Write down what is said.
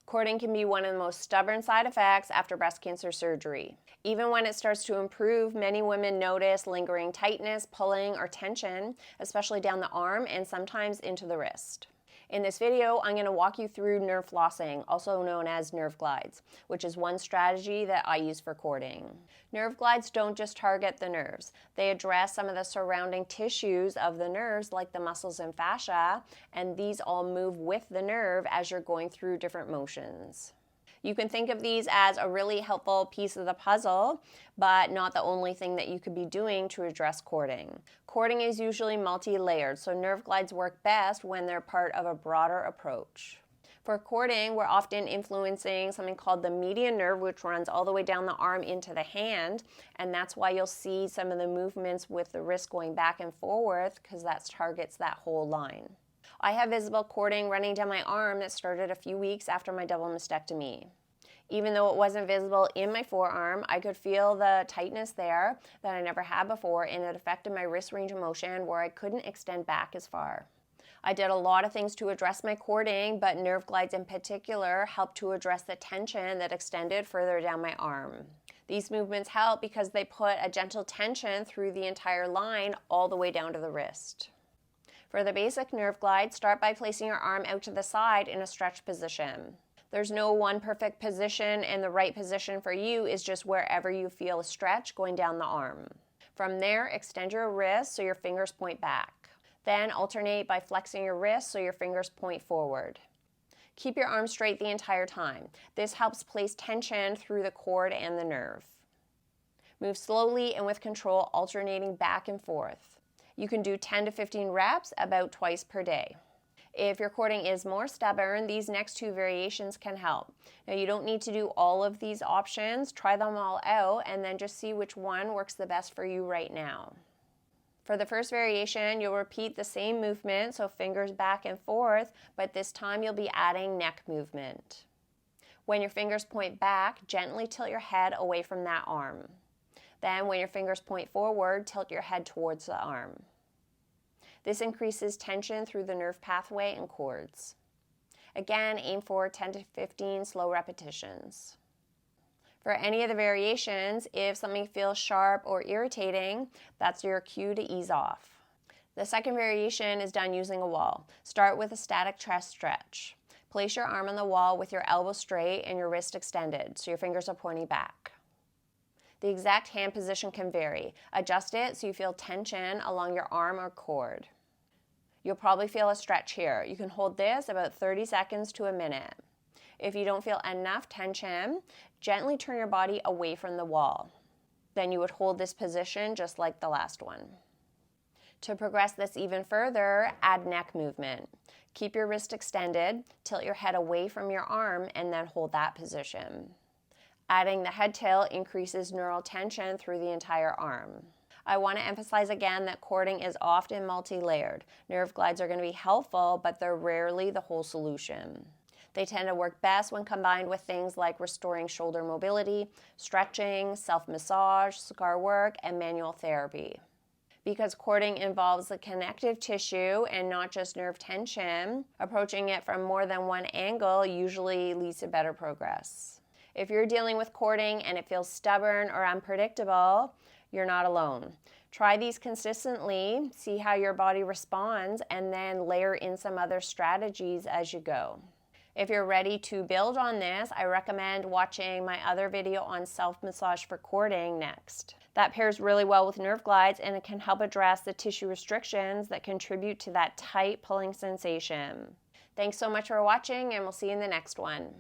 Cording can be one of the most stubborn side effects after breast cancer surgery. Even when it starts to improve, many women notice lingering tightness, pulling, or tension, especially down the arm and sometimes into the wrist. In this video, I'm going to walk you through nerve flossing, also known as nerve glides, which is one strategy that I use for cording. Nerve glides don't just target the nerves. They address some of the surrounding tissues of the nerves, like the muscles and fascia, and these all move with the nerve as you're going through different motions. You can think of these as a really helpful piece of the puzzle, but not the only thing that you could be doing to address cording. Cording is usually multi-layered, so nerve glides work best when they're part of a broader approach. For cording, we're often influencing something called the median nerve, which runs all the way down the arm into the hand, and that's why you'll see some of the movements with the wrist going back and forth, because that targets that whole line. I have visible cording running down my arm that started a few weeks after my double mastectomy. Even though it wasn't visible in my forearm, I could feel the tightness there that I never had before, and it affected my wrist range of motion where I couldn't extend back as far. I did a lot of things to address my cording, but nerve glides in particular helped to address the tension that extended further down my arm. These movements help because they put a gentle tension through the entire line all the way down to the wrist. For the basic nerve glide, start by placing your arm out to the side in a stretch position. There's no one perfect position, and the right position for you is just wherever you feel a stretch going down the arm. From there, extend your wrist so your fingers point back. Then alternate by flexing your wrist so your fingers point forward. Keep your arm straight the entire time. This helps place tension through the cord and the nerve. Move slowly and with control, alternating back and forth. You can do 10 to 15 reps about twice per day. If your cording is more stubborn, these next two variations can help. Now, you don't need to do all of these options. Try them all out and then just see which one works the best for you right now. For the first variation, you'll repeat the same movement, so fingers back and forth, but this time you'll be adding neck movement. When your fingers point back, gently tilt your head away from that arm. Then when your fingers point forward, tilt your head towards the arm. This increases tension through the nerve pathway and cords. Again, aim for 10 to 15 slow repetitions. For any of the variations, if something feels sharp or irritating, that's your cue to ease off. The second variation is done using a wall. Start with a static chest stretch. Place your arm on the wall with your elbow straight and your wrist extended, so your fingers are pointing back. The exact hand position can vary. Adjust it so you feel tension along your arm or cord. You'll probably feel a stretch here. You can hold this about 30 seconds to a minute. If you don't feel enough tension, gently turn your body away from the wall. Then you would hold this position just like the last one. To progress this even further, add neck movement. Keep your wrist extended, tilt your head away from your arm, and then hold that position. Adding the head tilt increases neural tension through the entire arm. I want to emphasize again that cording is often multi-layered. Nerve glides are going to be helpful, but they're rarely the whole solution. They tend to work best when combined with things like restoring shoulder mobility, stretching, self-massage, scar work, and manual therapy. Because cording involves the connective tissue and not just nerve tension, approaching it from more than one angle usually leads to better progress. If you're dealing with cording and it feels stubborn or unpredictable, you're not alone. Try these consistently, see how your body responds, and then layer in some other strategies as you go. If you're ready to build on this, I recommend watching my other video on self-massage for cording next. That pairs really well with nerve glides, and it can help address the tissue restrictions that contribute to that tight pulling sensation. Thanks so much for watching, and we'll see you in the next one.